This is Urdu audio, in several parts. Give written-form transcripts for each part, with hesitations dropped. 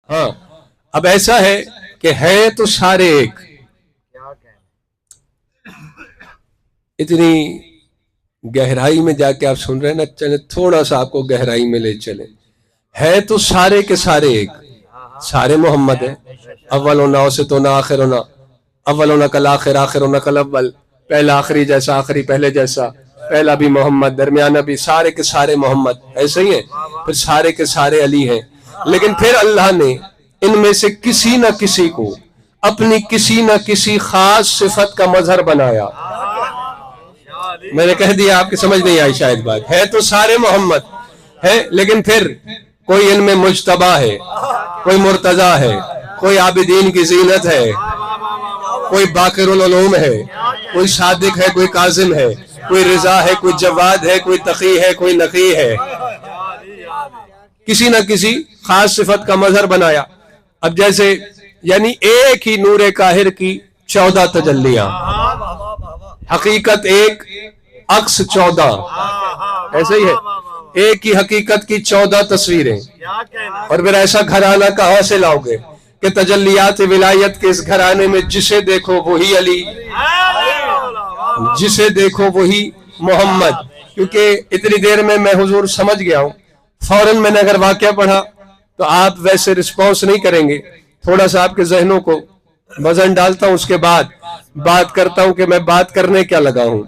ہاں اب ایسا ہے کہ ہے تو سارے ایک. اتنی گہرائی میں جا کے آپ سن رہے ہیں نا, چلے تھوڑا سا آپ کو گہرائی میں لے چلیں. ہے تو سارے کے سارے ایک, سارے محمد ہیں. اول ہونا اوسط ہونا آخر ہونا, اول ہونا کل آخر, آخر ہونا کل اول, پہلا آخری جیسا, آخری پہلے جیسا, پہلا بھی محمد, درمیانہ بھی, سارے کے سارے محمد ایسے ہی ہیں. پھر سارے کے سارے علی ہیں. لیکن پھر اللہ نے ان میں سے کسی نہ کسی کو اپنی کسی نہ کسی خاص صفت کا مظہر بنایا. میں نے کہہ دیا, آپ کی سمجھ نہیں آئی شاید بات. ہے تو سارے محمد ہے, لیکن پھر کوئی ان میں مجتبی ہے, کوئی مرتضی ہے, کوئی عابدین کی زینت ہے, کوئی باقر العلوم ہے, کوئی صادق ہے, کوئی کاظم ہے, کوئی رضا ہے, کوئی جواد ہے, کوئی تقی ہے, کوئی نقی ہے. کسی نہ کسی خاص صفت کا مظہر بنایا. اب جیسے یعنی ایک ہی نور قاہر کی 14 تجلیاں, حقیقت ایک عکس 14, ایسے ہی ہے. ایک ہی حقیقت کی 14 تصویریں. اور پھر ایسا گھرانہ کہاں سے لاؤ گے کہ تجلیات ولایت کے اس گھرانے میں جسے دیکھو وہی علی, جسے دیکھو وہی محمد. کیونکہ اتنی دیر میں حضور سمجھ گیا ہوں, فوراً میں نے اگر واقعہ پڑھا تو آپ ویسے رسپانس نہیں کریں گے. تھوڑا سا آپ کے ذہنوں کو وزن ڈالتا ہوں, اس کے بعد بات کرتا ہوں کہ میں بات کرنے کیا لگا ہوں.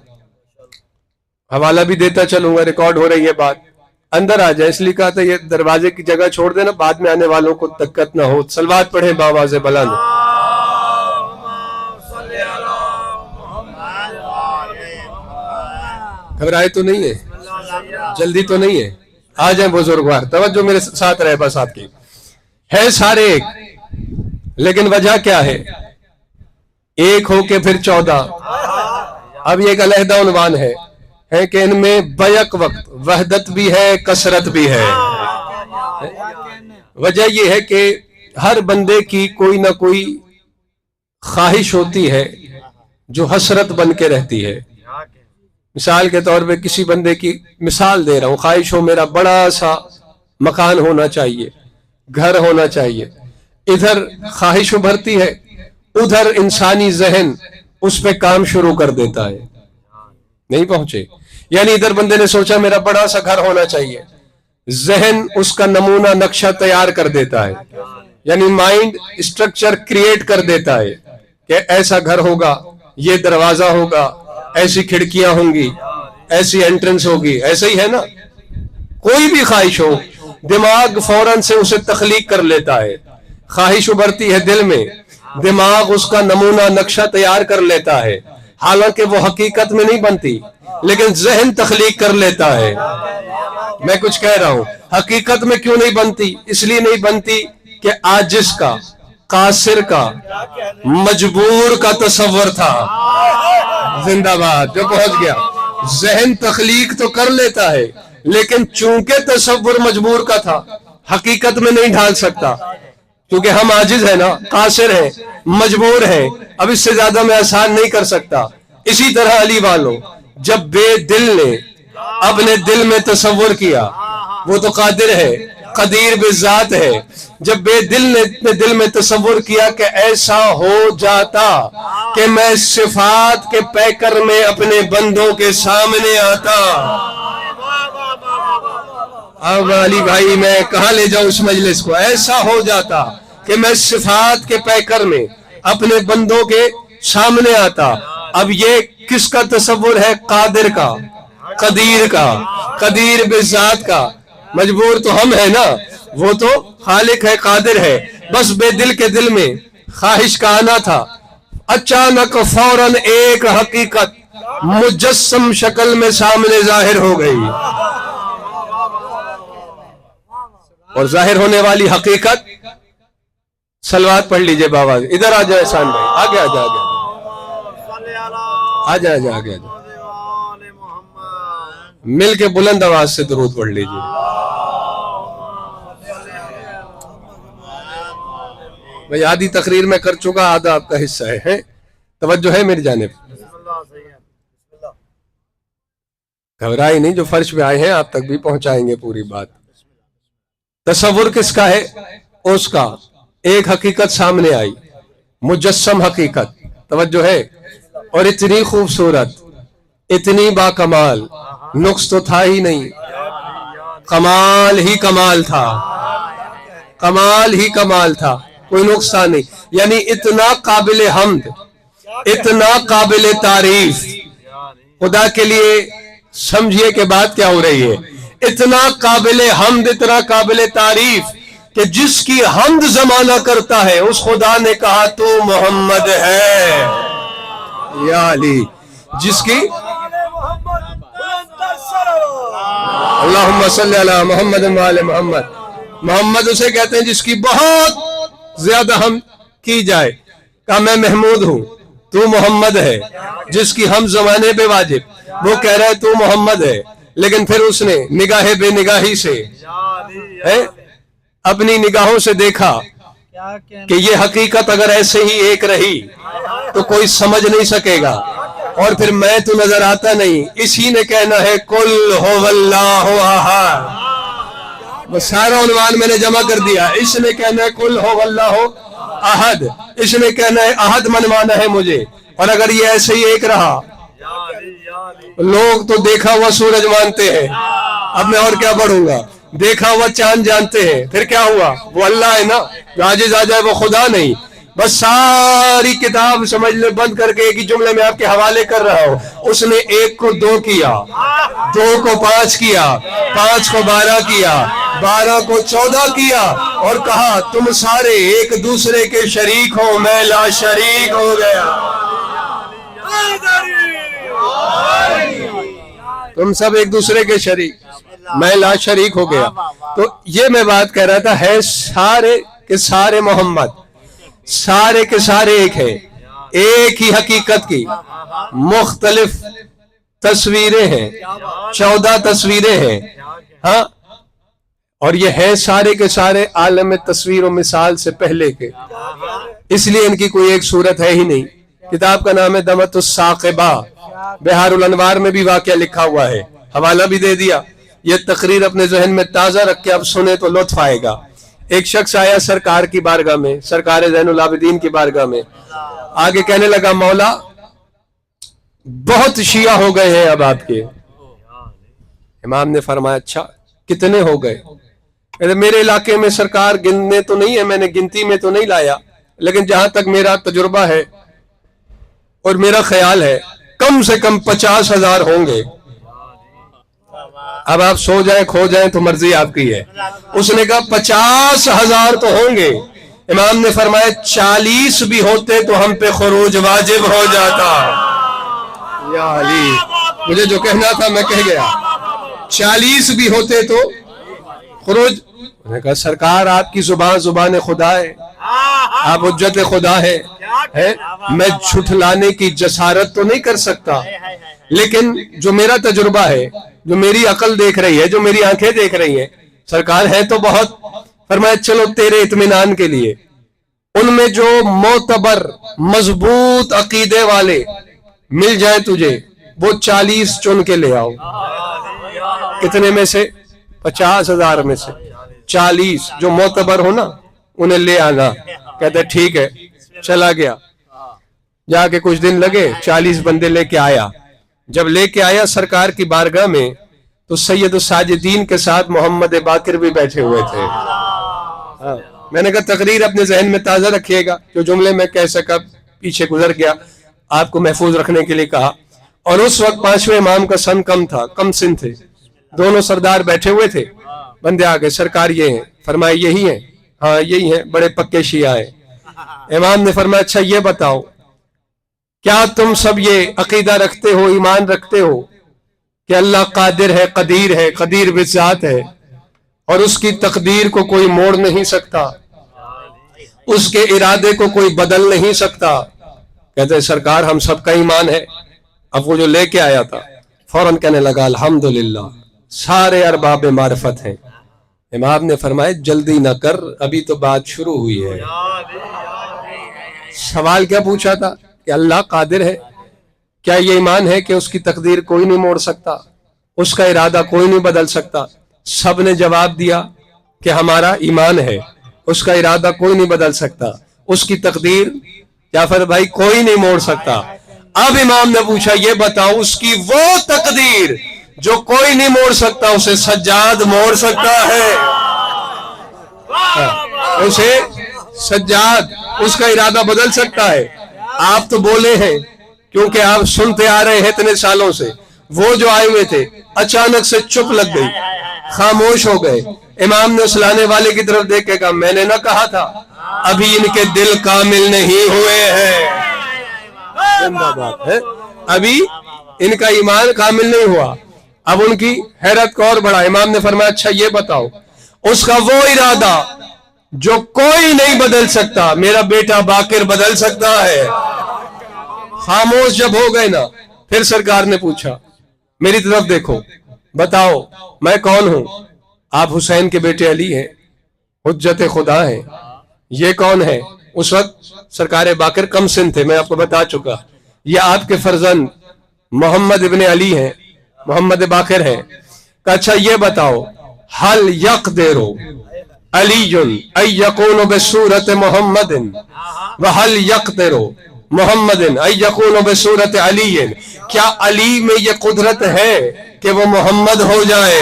حوالہ بھی دیتا چلوں گا, ریکارڈ ہو رہی ہے بات. اندر آ جائے, اس لیے کہا تھا یہ دروازے کی جگہ چھوڑ دینا, بعد میں آنے والوں کو دقت نہ ہو. صلوات پڑھیں باواز بلند. گھبرائے تو نہیں ہے, جلدی تو نہیں ہے, آ جائیں بزرگوار, توجہ میرے ساتھ رہے بس. آپ کی ہے سارے ایک, لیکن وجہ کیا ہے؟ ایک ہو کے پھر 14. اب یہ ایک علیحدہ عنوان ہے کہ ان میں بیک وقت وحدت بھی ہے, کثرت بھی ہے. وجہ یہ ہے کہ ہر بندے کی کوئی نہ کوئی خواہش ہوتی ہے جو حسرت بن کے رہتی ہے. مثال کے طور پہ کسی بندے کی مثال دے رہا ہوں, خواہش ہو میرا بڑا سا مکان ہونا چاہیے, گھر ہونا چاہیے. ادھر خواہش ابھرتی ہے, ادھر انسانی ذہن اس پہ کام شروع کر دیتا ہے. نہیں پہنچے؟ یعنی ادھر بندے نے سوچا میرا بڑا سا گھر ہونا چاہیے, ذہن اس کا نمونہ نقشہ تیار کر دیتا ہے, یعنی مائنڈ اسٹرکچر کریٹ کر دیتا ہے کہ ایسا گھر ہوگا, یہ دروازہ ہوگا, ایسی کھڑکیاں ہوں گی, ایسی انٹرنس ہوگی. ایسا ہی ہے نا, کوئی بھی خواہش ہو دماغ فوراً سے اسے تخلیق کر لیتا ہے. خواہش ابھرتی ہے دل میں, دماغ اس کا نمونہ نقشہ تیار کر لیتا ہے, حالانکہ وہ حقیقت میں نہیں بنتی, لیکن ذہن تخلیق کر لیتا ہے. میں کچھ کہہ رہا ہوں, حقیقت میں کیوں نہیں بنتی؟ اس لیے نہیں بنتی کہ عاجز کا, قاصر کا, مجبور کا تصور تھا. زندہ باد جو پہنچ گیا. ذہن تخلیق تو کر لیتا ہے, لیکن چونکہ تصور مجبور کا تھا, حقیقت میں نہیں ڈھال سکتا, کیونکہ ہم عاجز ہیں نا, قاصر ہیں, مجبور ہیں. اب اس سے زیادہ میں آسان نہیں کر سکتا. اسی طرح علی والوں, جب بے دل نے اپنے دل میں تصور کیا, وہ تو قادر ہے, قدیر بذات ہے, جب بے دل نے اپنے دل میں تصور کیا کہ ایسا ہو جاتا کہ میں صفات کے پیکر میں اپنے بندوں کے سامنے آتا. اب علی بھائی میں کہاں لے جاؤں اس مجلس کو؟ ایسا ہو جاتا کہ میں صفات کے پیکر میں اپنے بندوں کے سامنے آتا. اب یہ کس کا تصور ہے؟ قادر کا, قدیر کا, قدیر بذات کا. مجبور تو ہم ہیں نا, وہ تو خالق ہے, قادر ہے. بس بے دل کے دل میں خواہش کا آنا تھا. اچانک فوراً ایک حقیقت مجسم شکل میں سامنے ظاہر ہو گئی, اور ظاہر ہونے والی حقیقت, صلوات پڑھ لیجئے بابا. ادھر آ جائے احسان بھائی, آگے آ جائے, آگے. مل کے بلند آواز سے درود پڑھ لیجئے. میں آدھی تقریر میں کر چکا, آدھا آپ کا حصہ ہے. توجہ ہے میری جانب؟ گھبرائی نہیں, جو فرش پہ آئے ہیں آپ تک بھی پہنچائیں گے پوری بات. تصور کس کا ہے؟ اس کا ایک حقیقت سامنے آئی, مجسم حقیقت, توجہ ہے, اور اتنی خوبصورت, اتنی باکمال, نقص تو تھا ہی نہیں, کمال ہی کمال تھا, کمال ہی کمال تھا, کوئی نقص تھا نہیں. یعنی اتنا قابل حمد, اتنا قابل تعریف, خدا کے لیے سمجھیے کہ بات کیا ہو رہی ہے, اتنا قابل حمد, اتنا قابل تعریف کہ جس کی حمد زمانہ کرتا ہے اس خدا نے کہا تو محمد ہے. یا علی, جس کی اللہم صلی علی محمد و آل محمد, محمد اسے کہتے ہیں جس کی بہت زیادہ حمد کی جائے. کہا میں محمود ہوں, تو محمد ہے. جس کی ہم زمانے پہ واجب, وہ کہہ رہا ہے تو محمد ہے, لیکن پھر اس نے نگاہ بے نگاہی سے اپنی نگاہوں سے دیکھا کہ یہ حقیقت اگر ایسے ہی ایک رہی تو کوئی سمجھ نہیں سکے گا, اور پھر میں تو نظر آتا نہیں. اسی نے کہنا ہے قل هو اللہ احد, وہ سارا عنوان میں نے جمع کر دیا. اس نے کہنا ہے قل هو اللہ احد, اس نے کہنا ہے احد منوانا ہے مجھے. اور اگر یہ ایسے ہی ایک رہا, لوگ تو دیکھا ہوا سورج مانتے ہیں, اب میں اور کیا پڑھوں گا, دیکھا ہوا چاند جانتے ہیں, پھر کیا ہوا, وہ اللہ ہے نا, جو عاجز آ جائے وہ خدا نہیں. بس ساری کتاب سمجھ لے بند کر کے ایک ہی جملے میں آپ کے حوالے کر رہا ہوں. اس نے 1 کو 2 کیا, 2 کو 5 کیا, 5 کو 12 کیا, 12 کو 14 کیا, اور کہا تم سارے ایک دوسرے کے شریک ہو, میں لا شریک ہو گیا. تم سب ایک دوسرے کے شریک, میں لا شریک ہو گیا. تو یہ میں بات کہہ رہا تھا, ہے سارے کے سارے محمد, سارے کے سارے ایک ہے, ایک ہی حقیقت کی مختلف تصویریں ہیں, 14 تصویریں ہیں. ہاں, اور یہ ہے سارے کے سارے عالم تصویر و مثال سے پہلے کے, اس لیے ان کی کوئی ایک صورت ہے ہی نہیں. کتاب کا نام ہے دمت الثاقبہ, بہار الانوار میں بھی واقعہ لکھا ہوا ہے, حوالہ بھی دے دیا. یہ تقریر اپنے ذہن میں تازہ رکھ کے اب سنیں تو لطف آئے گا. ایک شخص آیا سرکار کی بارگاہ میں, سرکار زین العابدین کی بارگاہ میں, آگے کہنے لگا مولا بہت شیعہ ہو گئے ہیں اب آپ کے. امام نے فرمایا اچھا کتنے ہو گئے؟ کہتے میرے علاقے میں سرکار گننے تو نہیں ہے, میں نے گنتی میں تو نہیں لایا, لیکن جہاں تک میرا تجربہ ہے اور میرا خیال ہے کم سے کم 50,000 ہوں گے. اب آپ سو جائیں کھو جائیں تو مرضی آپ کی ہے. اس نے کہا 50,000 تو ہوں گے. امام نے فرمایا 40 بھی ہوتے تو ہم پہ خروج واجب ہو جاتا. یا علی, مجھے جو کہنا تھا میں کہہ گیا, 40 بھی ہوتے تو خروج. میں نے کہا سرکار آپ کی زبان زبان خدا ہے, آپ حجت خدا ہے, میں جھٹلانے کی جسارت تو نہیں کر سکتا, لیکن جو میرا تجربہ ہے, جو میری عقل دیکھ رہی ہے, جو میری آنکھیں دیکھ رہی ہیں, سرکار ہے تو بہت. فرمایا چلو تیرے اطمینان کے لیے ان میں جو معتبر مضبوط عقیدے والے مل جائیں تجھے, وہ 40 چن کے لے آؤ. کتنے میں سے؟ 50,000 میں سے 40 جو معتبر ہو نا انہیں لے آنا. کہتے ٹھیک ہے. چلا گیا, جا کے کچھ دن لگے, 40 بندے لے کے آیا. جب لے کے آیا سرکار کی بارگاہ میں تو سید الساجدین کے ساتھ محمد باقر بھی بیٹھے ہوئے تھے. میں نے کہا تقریر اپنے ذہن میں تازہ رکھیے گا, جو جملے میں کہہ سکا پیچھے گزر گیا, آپ کو محفوظ رکھنے کے لیے کہا. اور اس وقت 5ویں امام کا سن کم تھا, کم سن تھے, دونوں سردار بیٹھے ہوئے تھے. بندے آگے سرکار یہ ہیں, فرمایا یہی ہیں, ہاں یہی ہیں, بڑے پکے شیعہ ہیں. امام نے فرمایا اچھا یہ بتاؤ کیا تم سب یہ عقیدہ رکھتے ہو, ایمان رکھتے ہو کہ اللہ قادر ہے, قدیر ہے, قدیر بذات ہے, اور اس کی تقدیر کو کوئی موڑ نہیں سکتا, اس کے ارادے کو کوئی بدل نہیں سکتا؟ کہتے ہیں سرکار ہم سب کا ایمان ہے. اب وہ جو لے کے آیا تھا فوراً کہنے لگا الحمدللہ سارے ارباب معرفت ہیں. امام نے فرمایا جلدی نہ کر, ابھی تو بات شروع ہوئی ہے. سوال کیا پوچھا تھا کہ اللہ قادر ہے, کیا یہ ایمان ہے کہ اس کی تقدیر کوئی نہیں موڑ سکتا, اس کا ارادہ کوئی نہیں بدل سکتا؟ سب نے جواب دیا کہ ہمارا ایمان ہے. اس کا ارادہ کوئی نہیں بدل سکتا، اس کی تقدیر جعفر بھائی کوئی نہیں موڑ سکتا۔ اب امام نے پوچھا یہ بتاؤ اس کی وہ تقدیر جو کوئی نہیں موڑ سکتا اسے سجاد موڑ سکتا ہے؟ اسے سجاد اس کا ارادہ بدل سکتا ہے؟ آپ تو بولے ہیں کیونکہ آپ سنتے آ رہے ہیں اتنے سالوں سے، وہ جو آئے ہوئے تھے اچانک سے چپ لگ گئی، خاموش ہو گئے۔ امام نے اس لانے والے کی طرف دیکھ کے کہا میں نے نہ کہا تھا ابھی ان کے دل کامل نہیں ہوئے ہیں؟ زندہ باد ہے، ابھی ان کا ایمان کامل نہیں ہوا۔ اب ان کی حیرت کو اور بڑھا، امام نے فرمایا اچھا یہ بتاؤ اس کا وہ ارادہ جو کوئی نہیں بدل سکتا میرا بیٹا باقر بدل سکتا ہے؟ خاموش جب ہو گئے نا، پھر سرکار نے پوچھا میری طرف دیکھو بتاؤ میں کون ہوں؟ آپ حسین کے بیٹے علی ہیں، حجت خدا ہیں۔ یہ کون ہے؟ اس وقت سرکار باقر کم سن تھے، میں آپ کو بتا چکا۔ یہ آپ کے فرزند محمد ابن علی ہیں، محمد باقر ہیں۔ کہ اچھا یہ بتاؤ حل یقدر علی ان یکون بصورت محمد وحل یقدر محمد ان یکون بصورت علی، کیا علی میں یہ قدرت ہے کہ وہ محمد ہو جائے؟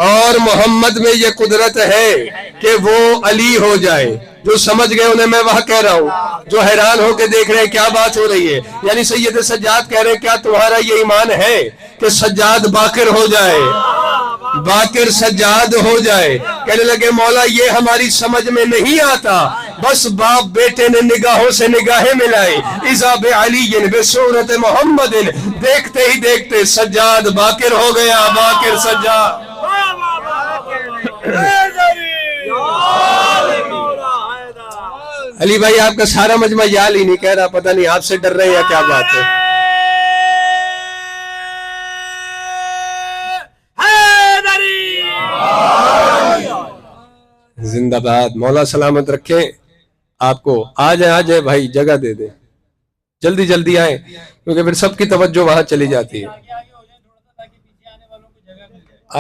اور محمد میں یہ قدرت ہے کہ وہ علی ہو جائے؟ جو سمجھ گئے انہیں میں وہاں کہہ رہا ہوں، جو حیران ہو کے دیکھ رہے ہیں کیا بات ہو رہی ہے، یعنی سید سجاد کہہ رہے ہیں کیا تمہارا یہ ایمان ہے کہ سجاد باقر ہو جائے، باقر سجاد ہو جائے؟ کہنے لگے مولا یہ ہماری سمجھ میں نہیں آتا، بس باپ بیٹے نے نگاہوں سے نگاہیں ملائی، اذا بعلی بصورت محمد، دیکھتے ہی دیکھتے سجاد باقر ہو گیا، باقر سجاد۔ علی بھائی آپ کا سارا مجمع یال ہی نہیں کہہ رہا، پتہ نہیں آپ سے ڈر رہے ہیں یا کیا بات ہے؟ زندہ باد، مولا سلامت رکھیں آپ کو۔ آ جائے بھائی، جگہ دے دیں، جلدی جلدی آئیں کیونکہ پھر سب کی توجہ وہاں چلی جاتی ہے۔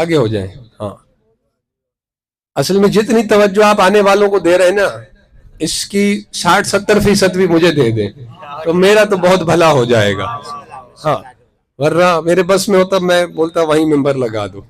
آگے ہو جائیں۔ ہاں اصل میں جتنی توجہ آپ آنے والوں کو دے رہے ہیں نا، اس کی 60-70% بھی مجھے دے دیں تو میرا تو بہت بھلا ہو جائے گا۔ ہاں ورنہ میرے بس میں ہوتا میں بولتا وہیں ممبر لگا دو۔